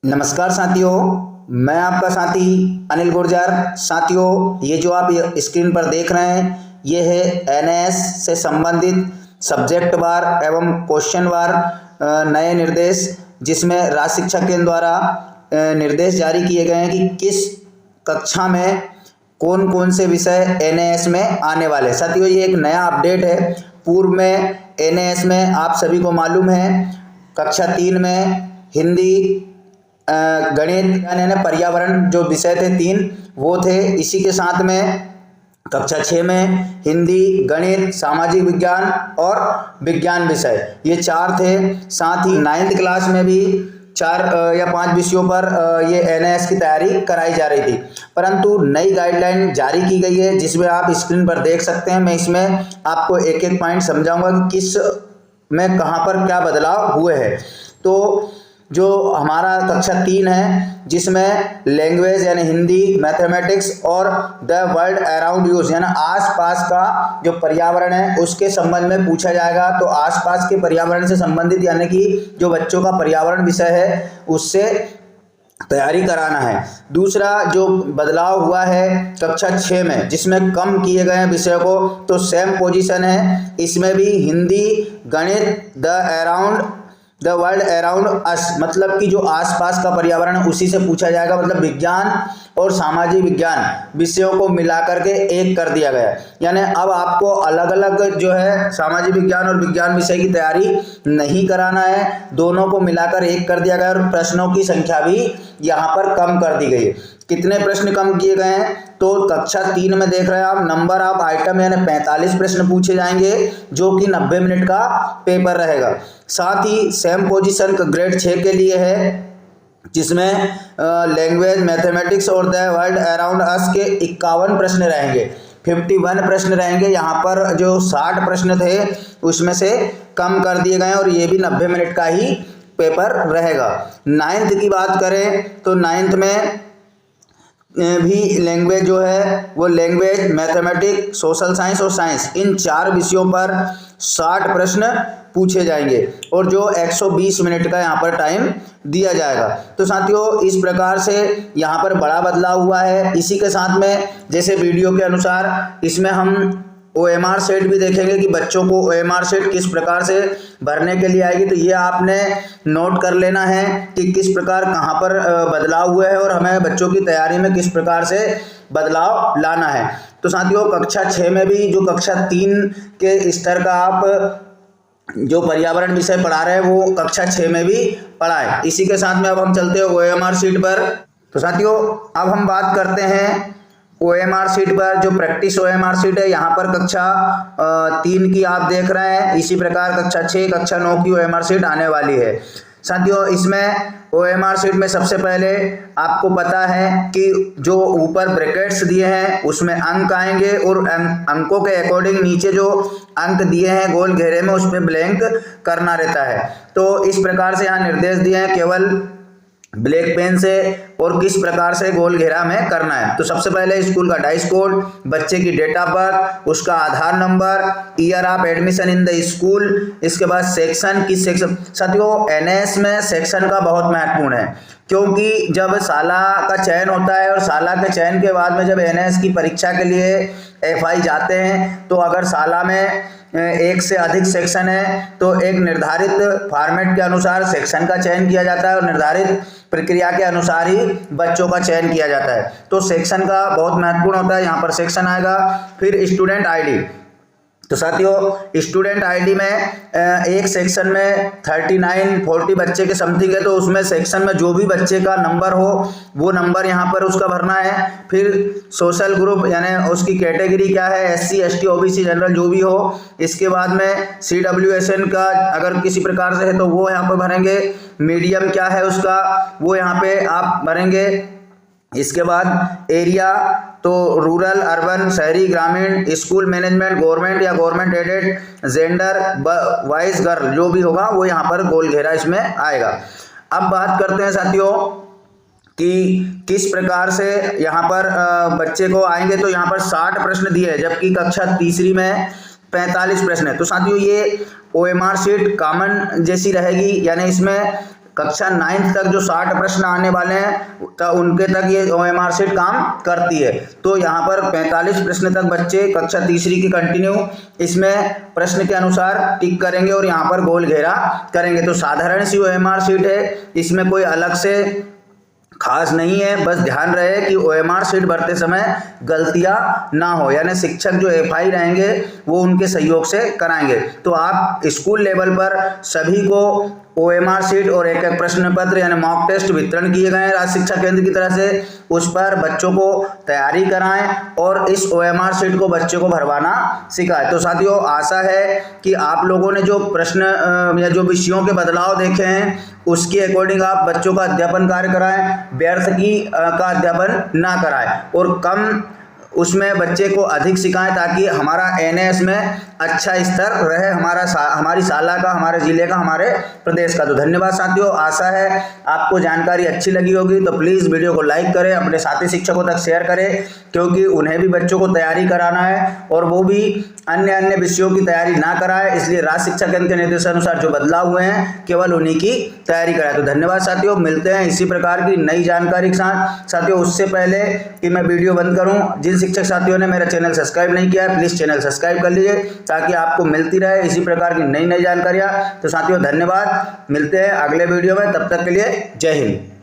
नमस्कार साथियों, मैं आपका साथी अनिल गुर्जर। साथियों, ये जो आप स्क्रीन पर देख रहे हैं ये है एनएएस से संबंधित सब्जेक्ट वार एवं क्वेश्चन वार नए निर्देश, जिसमें राज्य शिक्षा केंद्र द्वारा निर्देश जारी किए गए हैं कि किस कक्षा में कौन कौन से विषय एनएएस में आने वाले। साथियों, ये एक नया अपडेट है। पूर्व में एनएएस में आप सभी को मालूम है कक्षा 3 में हिंदी, गणित यानी पर्यावरण जो विषय थे 3 वो थे। इसी के साथ में कक्षा 6 में हिंदी, गणित, सामाजिक विज्ञान और विज्ञान विषय, ये 4 थे। साथ ही 9th क्लास में भी 4 या 5 विषयों पर ये एनएएस की तैयारी कराई जा रही थी, परंतु नई गाइडलाइन जारी की गई है जिसमें आप स्क्रीन पर देख सकते हैं। मैं इसमें आपको एक एक पॉइंट समझाऊंगा कि किस में कहाँ पर क्या बदलाव हुए हैं। तो जो हमारा कक्षा 3 है जिसमें लैंग्वेज यानी हिंदी, मैथमेटिक्स और द वर्ल्ड अराउंड यूज यानी आसपास का जो पर्यावरण है उसके संबंध में पूछा जाएगा। तो आसपास के पर्यावरण से संबंधित यानी कि जो बच्चों का पर्यावरण विषय है उससे तैयारी कराना है। दूसरा जो बदलाव हुआ है कक्षा 6 में जिसमें कम किए गए हैं विषयों को, तो सेम पोजीशन है इसमें भी हिंदी, गणित, द वर्ल्ड अराउंड अस, मतलब कि जो आसपास का पर्यावरण है उसी से पूछा जाएगा। मतलब विज्ञान और सामाजिक विज्ञान विषयों को मिलाकर के एक कर दिया गया, यानी अब आपको अलग अलग जो है सामाजिक विज्ञान और विज्ञान विषय की तैयारी नहीं कराना है, दोनों को मिलाकर एक कर दिया गया। और प्रश्नों की संख्या भी यहाँ पर कम कर दी गई है। कितने प्रश्न कम किए गए हैं? तो कक्षा 3 में देख रहे हैं आप, नंबर ऑफ आइटम यानी 45 प्रश्न पूछे जाएंगे जो कि 90 मिनट का पेपर रहेगा। साथ ही सेम पोजीशन ग्रेड 6 के लिए है जिसमें लैंग्वेज, मैथमेटिक्स और द वर्ल्ड अराउंड अस के 51 प्रश्न रहेंगे, 51 प्रश्न रहेंगे। यहाँ पर जो 60 प्रश्न थे उसमें से कम कर दिए गए और ये भी 90 मिनट का ही पेपर रहेगा। 9th की बात करें तो 9th में भी लैंग्वेज जो है वो लैंग्वेज, मैथमेटिक्स, सोशल साइंस और साइंस, इन 4 विषयों पर 60 प्रश्न पूछे जाएंगे और जो 120 मिनट का यहाँ पर टाइम दिया जाएगा। तो साथियों, इस प्रकार से यहाँ पर बड़ा बदलाव हुआ है। इसी के साथ में जैसे वीडियो के अनुसार इसमें हम OMR सेट भी देखेंगे कि बच्चों को OMR सेट किस प्रकार से भरने के लिए आएगी। तो ये आपने नोट कर लेना है कि किस प्रकार कहाँ पर बदलाव हुए हैं और हमें बच्चों की तैयारी में किस प्रकार से बदलाव लाना है। तो साथियों, कक्षा 6 में भी जो कक्षा 3 के स्तर का आप जो पर्यावरण विषय पढ़ा रहे हैं वो कक्षा 6 में भी पढ़ाएं। इसी के साथ में अब हम चलते हैं OMR शीट पर। तो साथियों, अब हम बात करते हैं OMR शीट पर। जो प्रैक्टिस OMR शीट है यहाँ पर कक्षा 3 की आप देख रहे हैं। इसी प्रकार कक्षा 6, कक्षा 9 की OMR शीट आने वाली है। साथियों, इसमें OMR शीट में सबसे पहले आपको पता है कि जो ऊपर ब्रैकेट्स दिए हैं उसमें अंक आएंगे और अंकों के अकॉर्डिंग नीचे जो अंक दिए हैं गोल घेरे में उस पर ब्लैंक करना रहता है। तो इस प्रकार से यहाँ निर्देश दिए हैं केवल ब्लैक पेन से और किस प्रकार से गोल घेरा में करना है। तो सबसे पहले स्कूल का डाइस कोड, बच्चे की डेट ऑफ बर्थ, उसका Aadhaar number, year of admission in the school, इसके बाद सेक्शन, किस सेक्शन। साथियों, एनएएस में सेक्शन का बहुत महत्वपूर्ण है क्योंकि जब साला का चयन होता है और साला के चयन के बाद में जब एनएएस की परीक्षा के लिए FI जाते हैं तो अगर साला में 1 से अधिक सेक्शन है तो एक निर्धारित फॉर्मेट के अनुसार सेक्शन का चयन किया जाता है और निर्धारित प्रक्रिया के अनुसार ही बच्चों का चयन किया जाता है। तो सेक्शन का बहुत महत्वपूर्ण होता है। यहाँ पर सेक्शन आएगा। फिर स्टूडेंट आईडी। तो साथियों, स्टूडेंट आईडी में एक सेक्शन में 39-40 बच्चे के समथिंग है, तो उसमें सेक्शन में जो भी बच्चे का नंबर हो वो नंबर यहाँ पर उसका भरना है। फिर सोशल ग्रुप यानी उसकी कैटेगरी क्या है, SC, ST, OBC, जनरल जो भी हो। इसके बाद में CWSN का अगर किसी प्रकार से है तो वो यहाँ पर भरेंगे। मीडियम क्या है उसका वो यहाँ पे आप भरेंगे। इसके बाद एरिया, तो रूरल, अर्बन, शहरी, ग्रामीण, स्कूल मैनेजमेंट, गवर्नमेंट या government aided, gender, wise, girl जो भी होगा वो यहाँ पर गोल घेरा इसमें आएगा। अब बात करते हैं साथियों कि किस प्रकार से यहाँ पर बच्चे को आएंगे। तो यहाँ पर 60 प्रश्न दिए हैं जबकि कक्षा 3 में 45 प्रश्न है। तो साथियों, ये OMR शीट कॉमन जैसी रहेगी, यानी इसमें कक्षा 9th तक जो 60 प्रश्न आने वाले हैं तो उनके तक ये OMR शीट काम करती है। तो यहाँ पर 45 प्रश्न तक बच्चे कक्षा तीसरी की कंटिन्यू इसमें प्रश्न के अनुसार टिक करेंगे और यहाँ पर गोल घेरा करेंगे। तो साधारण सी OMR शीट है, इसमें कोई अलग से खास नहीं है। बस ध्यान रहे कि OMR शीट भरते समय गलतियां ना हो, यानी शिक्षक जो FI रहेंगे वो उनके सहयोग से कराएंगे। तो आप स्कूल लेवल पर सभी को OMR शीट और एक एक प्रश्न पत्र यानी मॉक टेस्ट वितरण किए गए हैं राज्य शिक्षा केंद्र की तरफ से। उस पर बच्चों को तैयारी कराएं और इस OMR शीट को बच्चों को भरवाना सिखाएं। तो साथियों, आशा है कि आप लोगों ने जो प्रश्न या जो विषयों के बदलाव देखे हैं उसके अकॉर्डिंग आप बच्चों का अध्यापन कार्य कराएं, व्यर्थ का अध्यापन ना कराएं और कम उसमें बच्चे को अधिक सिखाएं ताकि हमारा NS में अच्छा स्तर रहे, हमारी शाला का, हमारे जिले का, हमारे प्रदेश का। तो धन्यवाद साथियों, आशा है आपको जानकारी अच्छी लगी होगी। तो प्लीज़ वीडियो को लाइक करें, अपने साथी शिक्षकों तक शेयर करें, क्योंकि उन्हें भी बच्चों को तैयारी कराना है और वो भी अन्य विषयों की तैयारी ना कराए। इसलिए राज्य शिक्षा केंद्र के निर्देशानुसार जो बदलाव हुए हैं केवल उन्हीं की तैयारी कराए। तो धन्यवाद साथियों, मिलते हैं इसी प्रकार की नई जानकारी के साथ। साथियों, उससे पहले कि मैं वीडियो बंद करूं, जिन शिक्षक साथियों ने मेरा चैनल सब्सक्राइब नहीं किया है प्लीज़ चैनल सब्सक्राइब कर लीजिए ताकि आपको मिलती रहे इसी प्रकार की नई जानकारियां। तो साथियों धन्यवाद, मिलते हैं अगले वीडियो में, तब तक के लिए जय हिंद।